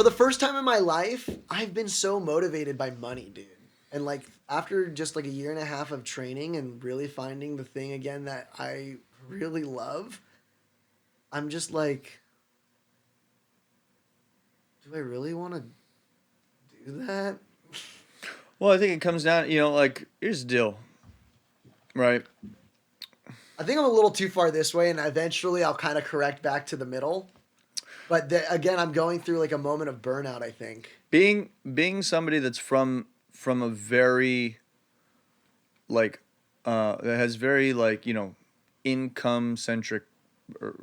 for the first time in my life, I've been so motivated by money, dude. And like after just like a year and a half of training and really finding the thing again that I really love, I'm just like, do I really want to do that? Well, I think it comes down, like, here's the deal, right? I think I'm a little too far this way, and eventually I'll kind of correct back to the middle. But again, I'm going through like a moment of burnout, I think. Being somebody that's from a very, like, that has very, like, income centric, or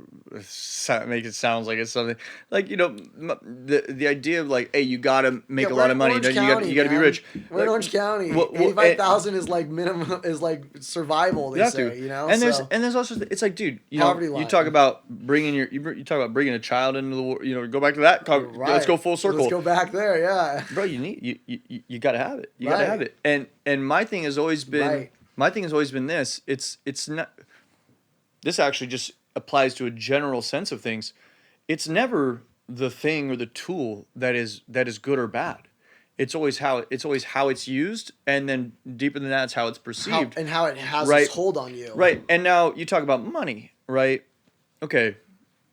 make it sound like it's something like, the idea of like, hey, you gotta make a lot of money, then you gotta be rich. We're in Orange County. 85,000 is like minimum, is like survival. They say, And there's also, it's like, dude, you talk about bringing you talk about bringing a child into the world. Go back to that. Right. Let's go full circle. Let's go back there. Yeah, bro. You gotta have it. You gotta have it. And my thing has always been this. It's not. This actually just applies to a general sense of things. It's never the thing or the tool that is good or bad. It's always how it's used, and then deeper than that, it's how it's perceived and how it has its hold on you. Right. And now you talk about money, right? Okay.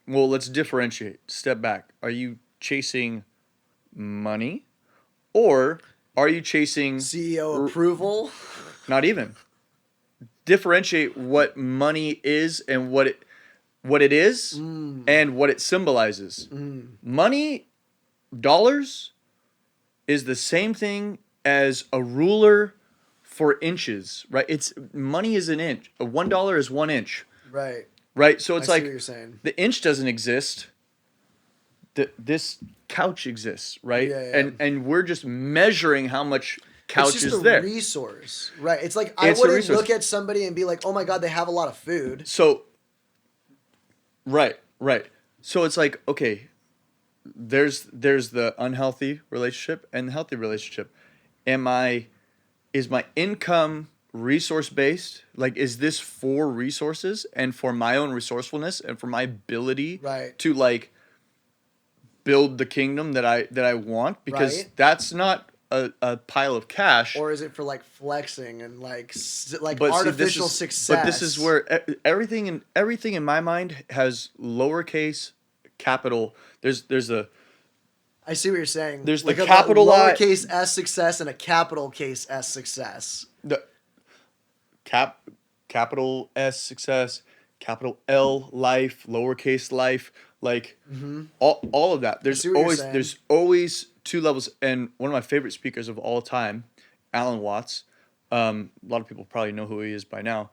Well, let's differentiate. Step back. Are you chasing money, or are you chasing CEO approval? Not even. Differentiate what money is and what it is and what it symbolizes. Money, dollars, is the same thing as a ruler for inches, right? Money is an inch. $1 is 1 inch. Right. Right. So it's I see like what you're saying. The inch doesn't exist. This couch exists, right? Yeah. And we're just measuring how much couch is there. It's just a resource, right? It's like I wouldn't look at somebody and be like, "Oh my God, they have a lot of food." So, right. So it's like, okay, there's the unhealthy relationship and the healthy relationship. Is my income resource based? Like, is this for resources and for my own resourcefulness and for my ability to like build the kingdom that I want? Because that's not a pile of cash. Or is it for like flexing and like artificial success? But this is where everything in my mind has lowercase capital. There's a. I see what you're saying. There's like the capital lowercase s success and a capital case s success. The capital S success, capital L life, lowercase life, like all of that. There's always two levels. And one of my favorite speakers of all time, Alan Watts. A lot of people probably know who he is by now,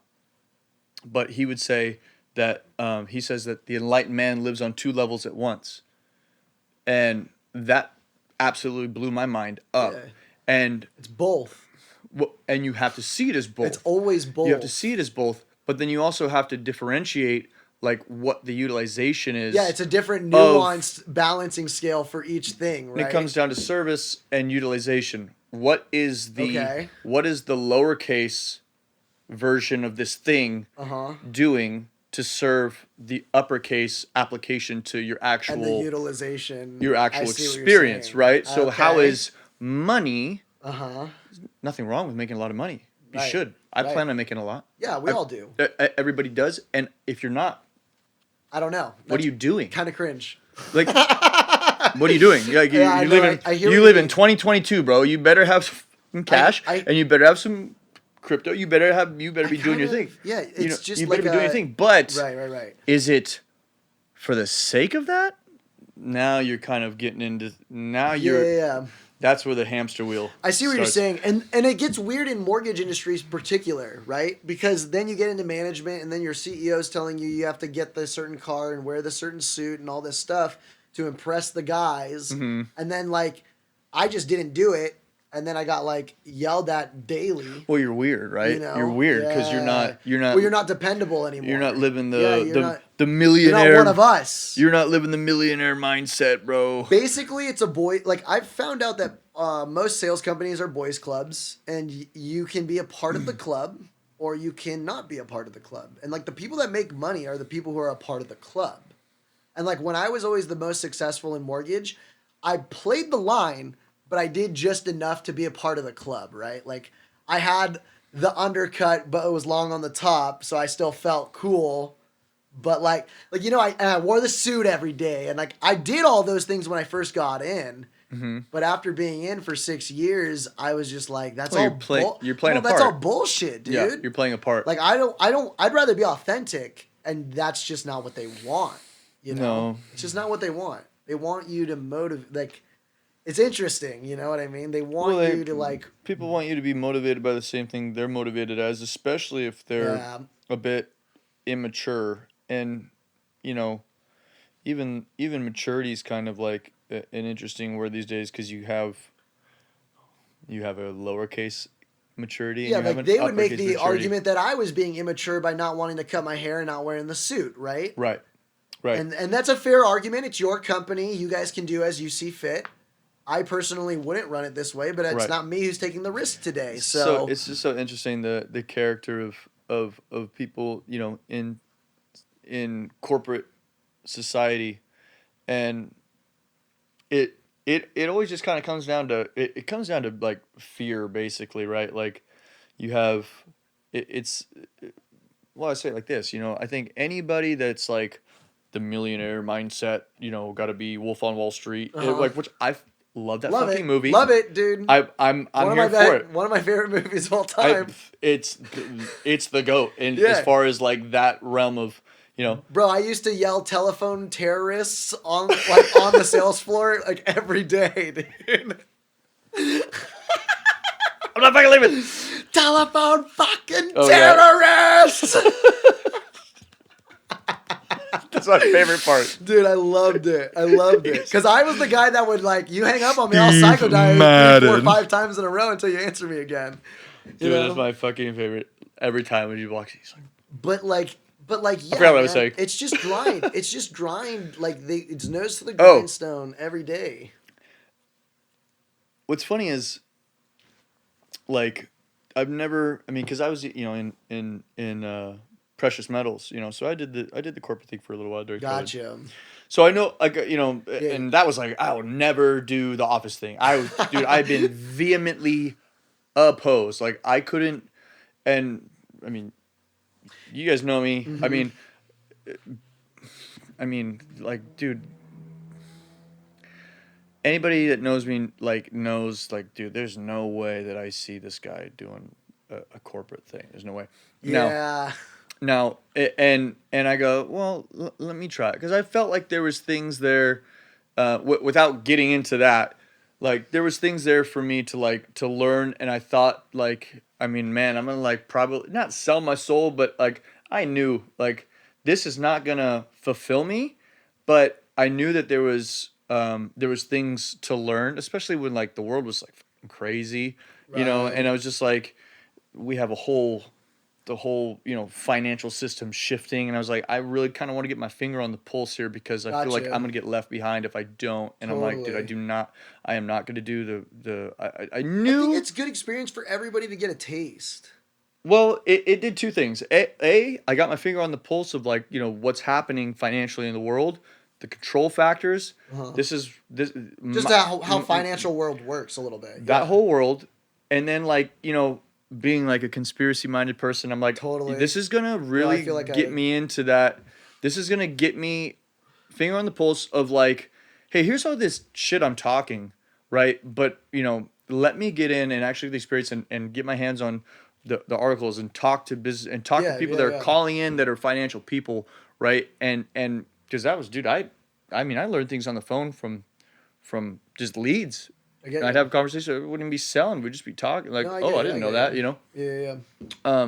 but he would say that he says that the enlightened man lives on two levels at once, and that absolutely blew my mind up. Yeah. And it's both. And you have to see it as both. It's always both. You have to see it as both, but then you also have to differentiate like what the utilization is. Yeah, it's a different nuanced balancing scale for each thing, right? And it comes down to service and utilization. What is the lowercase version of this thing doing to serve the uppercase application to your actual and the utilization, your actual experience, right? So how is money? Nothing wrong with making a lot of money. You should. I plan on making a lot. Yeah, we all do. Everybody does, and if you're not, I don't know. What are you doing? Kind of cringe. Like, what are you doing? You live in 2022, bro. You better have some cash, and you better have some crypto. You better be doing your thing. Yeah, it's just you like better be doing your thing. But right. Is it for the sake of that? Now you're kind of getting into Yeah. That's where the hamster wheel I see what you're saying. And it gets weird in mortgage industries in particular, right? Because then you get into management and then your CEO's telling you have to get this certain car and wear the certain suit and all this stuff to impress the guys. And then like I just didn't do it. And then I got like yelled at daily. Well, you're weird, right? You're weird because you're not. Well, you're not dependable anymore. You're not living the millionaire. You're not one of us. You're not living the millionaire mindset, bro. Basically, it's a boy. Like I've found out that most sales companies are boys clubs, and you can be a part of the club or you cannot be a part of the club. And like the people that make money are the people who are a part of the club. And like when I was always the most successful in mortgage, I played the line, but I did just enough to be a part of the club, right? Like I had the undercut, but it was long on the top, so I still felt cool. But like I wore the suit every day, and like I did all those things when I first got in. Mm-hmm. But after being in for 6 years, I was just like, that's Well, all. you're playing a part. That's all bullshit, dude. Yeah, you're playing a part. Like I don't. I'd rather be authentic, and that's just not what they want. You know, No. It's just not what they want. They want you to motivate. Like, it's interesting. You know what I mean? They want you to like. People want you to be motivated by the same thing they're motivated as, especially if they're a bit immature, and even maturity is kind of like an interesting word these days, because you have a lowercase maturity. Yeah, and you like have they an would make the maturity. argument that I was being immature by not wanting to cut my hair and not wearing the suit, right? Right. And that's a fair argument. It's your company. You guys can do as you see fit. I personally wouldn't run it this way, but it's not me who's taking the risk today. So it's just so interesting, the character of people, in corporate society, and it always just kind of comes down to it comes down to like fear, basically, right? Like you have it's well, I say it like this, I think anybody that's like the millionaire mindset, got to be Wolf on Wall Street, like, which I love that fucking movie. Love it, dude. I'm here for it. One of my favorite movies of all time. It's the GOAT, and as far as like that realm of, Bro, I used to yell telephone terrorists on the sales floor like every day, dude. I'm not fucking leaving. Telephone fucking terrorists. That's my favorite part. Dude, I loved it. Because I was the guy that would, like, you hang up on me, I'll psychodive 3, 4, 5 times in a row until you answer me again. Dude, that's my fucking favorite. Every time when you walk, he's like... But yeah, I forgot what I was saying. It's just grind. Like, it's nose to the grindstone every day. What's funny is, like, I've never... I mean, because I was, in precious metals, so I did the corporate thing for a little while during COVID. So I know, like, and that was like, I will never do the office thing. I've been vehemently opposed. Like, I couldn't, and I mean, you guys know me. Mm-hmm. I mean, like, dude, anybody that knows me, like, knows, like, dude, there's no way that I see this guy doing a corporate thing. There's no way. Yeah. Now, and I go, well, let me try it. Because I felt like there was things there, without getting into that, like, there was things there for me to learn. And I thought, like, I mean, man, I'm going to, like, probably not sell my soul, but, like, I knew, like, this is not going to fulfill me. But I knew that there was things to learn, especially when, like, the world was, like, crazy, and I was just like, we have the whole, financial system shifting. And I was like, I really kind of want to get my finger on the pulse here, because I feel like I'm going to get left behind if I don't. And totally. I'm like, dude, I am not going to do I knew. I think it's good experience for everybody to get a taste. Well, it did two things. I got my finger on the pulse of, like, what's happening financially in the world, the control factors. Just how financial world works a little bit. That whole world. And then, like, being like a conspiracy-minded person, I'm like, totally. This is gonna really get me into that. This is gonna get me finger on the pulse of, like, hey, here's all this shit I'm talking, right? But let me get in and actually get the experience and get my hands on the articles and talk to business and talk to people that are calling in that are financial people, right? And because that was, dude, I learned things on the phone from just leads. I'd have a conversation. We wouldn't be selling. We'd just be talking. Like, I didn't know that. Yeah.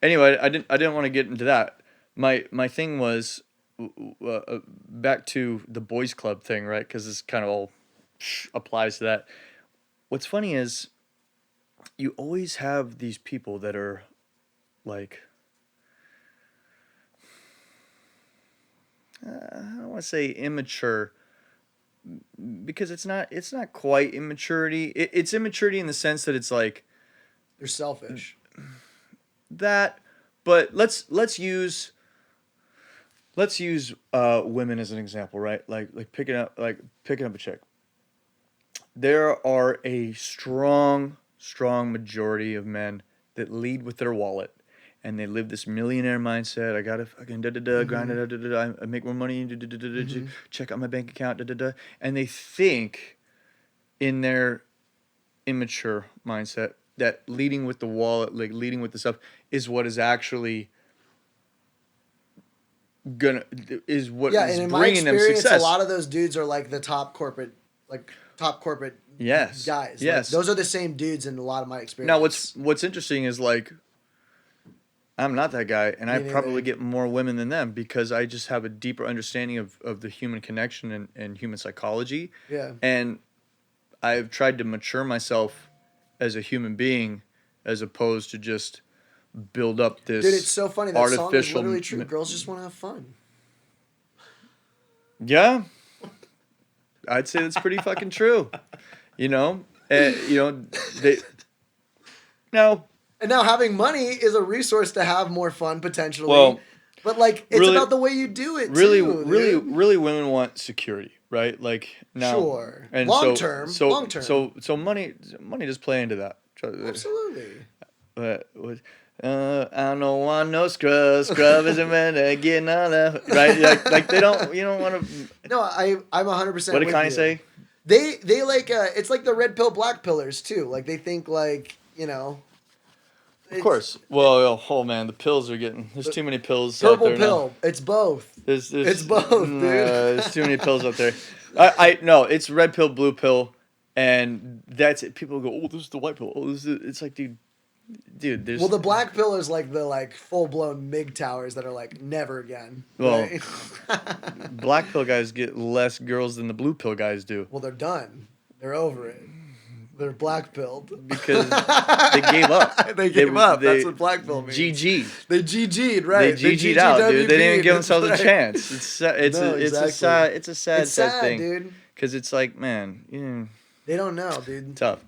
Anyway, I didn't want to get into that. My thing was back to the boys club thing, right? Because this kind of all applies to that. What's funny is you always have these people that are like, I don't want to say immature, because it's not quite immaturity. It's immaturity in the sense that it's like they're selfish. That, but let's use women as an example, right? Like picking up a chick. there are a strong majority of men that lead with their wallet. And they live this millionaire mindset. I gotta fucking grind it, I make more money, check out my bank account, and they think in their immature mindset that leading with the wallet, like leading with the stuff, is what is actually is in bringing them success. A lot of those dudes are like the top corporate guys. Yes. Like, those are the same dudes in a lot of my experience. Now, what's interesting is like, I'm not that guy, and I probably get more women than them because I just have a deeper understanding of the human connection and human psychology. Yeah. And I've tried to mature myself as a human being as opposed to just build up this Dude, it's so funny. That artificial... song is literally true. Girls just want to have fun. Yeah. I'd say that's pretty fucking true. They... Now... And now having money is a resource to have more fun potentially. Well, but like it's really, about the way you do it. Really, too, really, women want security, right? Like now, sure, and long term. So money does play into that. Absolutely. I don't want no scrub. Scrub isn't meant to get none of right. Like they don't. You don't want to. No, I'm 100%. What did Kanye say? They like it's like the red pill, black pillars too. Like they think like Of course. Well, oh man, the pills are getting... There's too many pills out there now. Purple pill. It's both. It's both, dude. There's too many pills out there. I no, it's red pill, blue pill, and that's it. People go, oh, this is the white pill. Oh, this is... It's like, dude, there's... Well, the black pill is like the full-blown MIG-towers that are like, never again. Well, right? Black pill guys get less girls than the blue pill guys do. Well, they're done. They're over it. They're black pilled because they gave up. They gave up. That's what black pill means. GG. They GG'd, right? They GG'd out, dude. They didn't even give themselves a chance. It's a sad sad thing, dude. Because it's like, man, they don't know, dude. Tough.